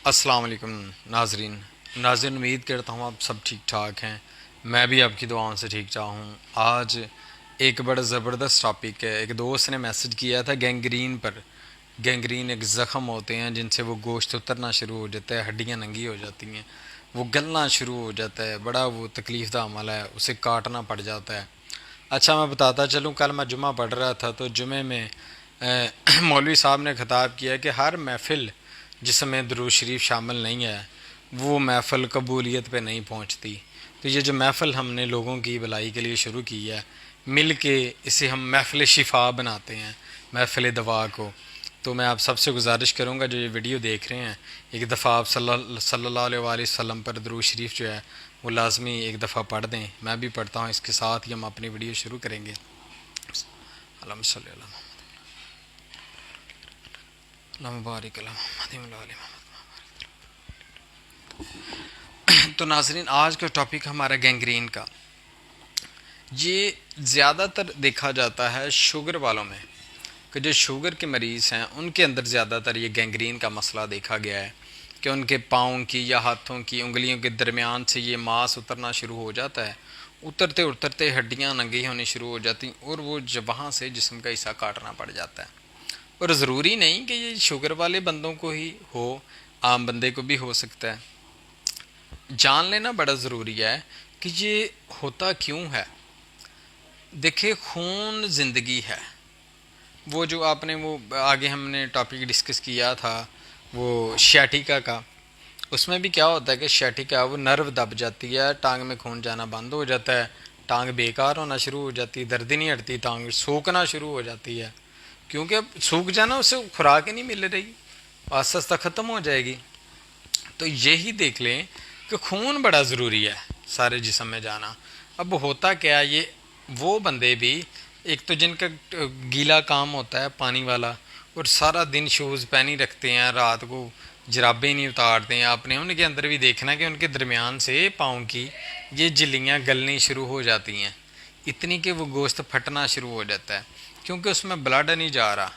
السلام علیکم ناظرین امید کرتا ہوں آپ سب ٹھیک ٹھاک ہیں. میں بھی آپ کی دعاؤں سے ٹھیک ٹھاک ہوں. آج ایک بڑا زبردست ٹاپک ہے. ایک دوست نے میسج کیا تھا گینگرین پر. گینگرین ایک زخم ہوتے ہیں جن سے وہ گوشت اترنا شروع ہو جاتا ہے, ہڈیاں ننگی ہو جاتی ہیں, وہ گلنا شروع ہو جاتا ہے. بڑا وہ تکلیف دہ عمل ہے, اسے کاٹنا پڑ جاتا ہے. اچھا میں بتاتا چلوں, کل میں جمعہ پڑھ رہا تھا تو جمعے میں مولوی صاحب نے خطاب کیا کہ ہر محفل جس میں درود شریف شامل نہیں ہے وہ محفل قبولیت پہ نہیں پہنچتی. تو یہ جو محفل ہم نے لوگوں کی بھلائی کے لیے شروع کی ہے, مل کے اسے ہم محفل شفا بناتے ہیں, محفل دوا کو. تو میں آپ سب سے گزارش کروں گا جو یہ ویڈیو دیکھ رہے ہیں, ایک دفعہ آپ صلی اللہ علیہ وآلہ وسلم پر درود شریف جو ہے وہ لازمی ایک دفعہ پڑھ دیں. میں بھی پڑھتا ہوں, اس کے ساتھ ہی ہم اپنی ویڈیو شروع کریں گے. اللہم صلی اللہ علیہ اللہم بارک علی محمد وعلی آل محمد. تو ناظرین, آج کا ٹاپک ہمارا گینگرین کا. یہ زیادہ تر دیکھا جاتا ہے شوگر والوں میں, کہ جو شوگر کے مریض ہیں ان کے اندر زیادہ تر یہ گینگرین کا مسئلہ دیکھا گیا ہے, کہ ان کے پاؤں کی یا ہاتھوں کی انگلیوں کے درمیان سے یہ ماس اترنا شروع ہو جاتا ہے. اترتے اترتے ہڈیاں ننگی ہونی شروع ہو جاتی ہیں اور وہ وہاں سے جسم کا حصہ کاٹنا پڑ جاتا ہے. اور ضروری نہیں کہ یہ شوگر والے بندوں کو ہی ہو, عام بندے کو بھی ہو سکتا ہے. جان لینا بڑا ضروری ہے کہ یہ ہوتا کیوں ہے. دیکھیں, خون زندگی ہے. وہ جو آپ نے وہ آگے ہم نے ٹاپک ڈسکس کیا تھا وہ شیٹیکا کا, اس میں بھی کیا ہوتا ہے کہ شیٹیکا وہ نرو دب جاتی ہے, ٹانگ میں خون جانا بند ہو جاتا ہے, ٹانگ بیکار ہونا شروع ہو جاتی ہے, درد نہیں ہٹتی, ٹانگ سوکھنا شروع ہو جاتی ہے. کیونکہ اب سوکھ جانا, اسے خوراک ہی نہیں مل رہی, آہستہ آہستہ ختم ہو جائے گی. تو یہی دیکھ لیں کہ خون بڑا ضروری ہے سارے جسم میں جانا. اب ہوتا کیا, یہ وہ بندے بھی ایک تو جن کا گیلا کام ہوتا ہے پانی والا, اور سارا دن شوز پہنی رکھتے ہیں, رات کو جرابیں نہیں اتارتے ہیں. آپ نے ان کے اندر بھی دیکھنا کہ ان کے درمیان سے پاؤں کی یہ جلیاں گلنی شروع ہو جاتی ہیں, اتنی کہ وہ گوشت پھٹنا شروع ہو جاتا ہے, کیونکہ اس میں بلڈ نہیں جا رہا.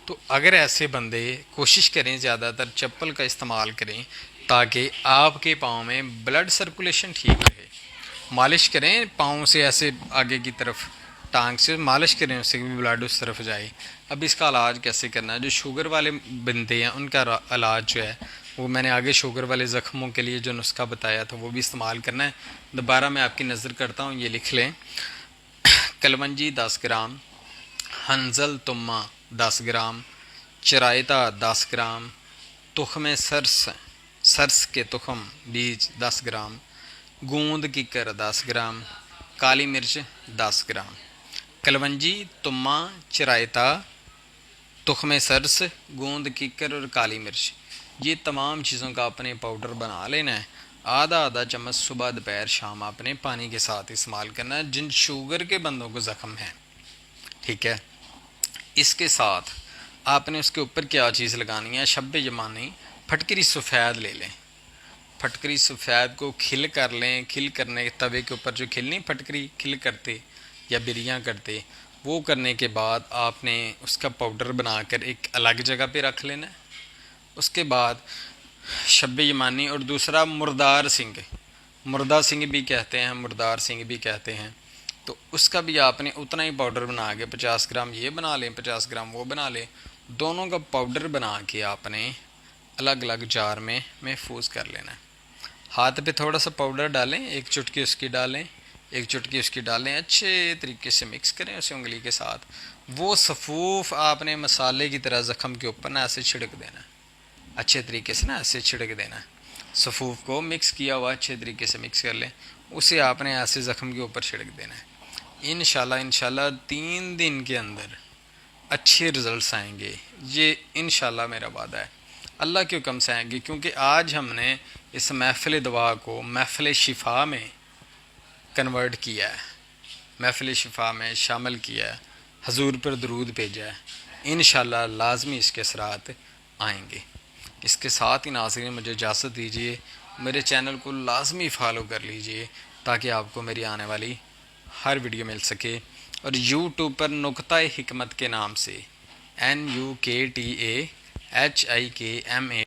تو اگر ایسے بندے کوشش کریں زیادہ تر چپل کا استعمال کریں تاکہ آپ کے پاؤں میں بلڈ سرکولیشن ٹھیک رہے. مالش کریں پاؤں سے, ایسے آگے کی طرف ٹانگ سے مالش کریں, اس سے بھی بلڈ اس طرف جائے. اب اس کا علاج کیسے کرنا ہے؟ جو شوگر والے بندے ہیں ان کا علاج جو ہے وہ میں نے آگے شوگر والے زخموں کے لیے جو نسخہ بتایا تھا وہ بھی استعمال کرنا ہے. دوبارہ میں آپ کی نظر کرتا ہوں, یہ لکھ لیں. کلونجی 10 گرام, ہنزل تمہ 10 گرام, چرائتا 10 گرام, تخم سرس کے تخم بیج 10 گرام, گوند ککر 10 گرام, کالی مرچ 10 گرام. کلونجی, تمہ, چرائتا, تخم سرس, گوند ککر اور کالی مرچ, یہ تمام چیزوں کا اپنے پاؤڈر بنا لینا ہے. آدھا چمچ صبح دوپہر شام آپ نے پانی کے ساتھ استعمال کرنا ہے جن شوگر کے بندوں کو زخم ہے. ٹھیک ہے, اس کے ساتھ آپ نے اس کے اوپر کیا چیز لگانی ہے؟ شب یمانی پھٹکری سفید لے لیں. پھٹکری سفید کو کھل کر لیں. کھل کرنے توے کے اوپر جو کھلنی پھٹکری کھل کرتے یا بریاں کرتے, وہ کرنے کے بعد آپ نے اس کا پاؤڈر بنا کر ایک الگ جگہ پہ رکھ لینا ہے. اس کے بعد شب یمانی اور دوسرا مردار سنگھ, مردہ سنگھ بھی کہتے ہیں, مردار سنگھ بھی کہتے ہیں, تو اس کا بھی آپ نے اتنا ہی پاؤڈر بنا کے 50 گرام یہ بنا لیں, 50 گرام وہ بنا لیں. دونوں کا پاؤڈر بنا کے آپ نے الگ الگ جار میں محفوظ کر لینا ہے. ہاتھ پہ تھوڑا سا پاؤڈر ڈالیں, ایک چٹکی اس کی ڈالیں, ایک چٹکی اس کی ڈالیں, اچھے طریقے سے مکس کریں اسے انگلی کے ساتھ. وہ صفوف آپ نے مسالے کی طرح زخم کے اوپر نا ایسے چھڑک دینا ہے, اچھے طریقے سے نا ایسے چھڑک دینا ہے. صفوف کو مکس کیا ہوا اچھے طریقے سے مکس کر لیں, اسے آپ نے ایسے زخم کے اوپر چھڑک دینا ہے. انشاءاللہ 3 دن کے اندر اچھے رزلٹس آئیں گے. یہ انشاءاللہ میرا وعدہ ہے, اللہ کے حکم سے آئیں گے. کیونکہ آج ہم نے اس محفل دعا کو محفل شفا میں کنورٹ کیا ہے, محفل شفا میں شامل کیا ہے, حضور پر درود بھیجا ہے. انشاءاللہ لازمی اس کے اثرات آئیں گے. اس کے ساتھ ہی ناظرین مجھے اجازت دیجیے, میرے چینل کو لازمی فالو کر لیجیے تاکہ آپ کو میری آنے والی ہر ویڈیو مل سکے. اور یوٹیوب پر نقطہ حکمت کے نام سے NUKTAHIKMA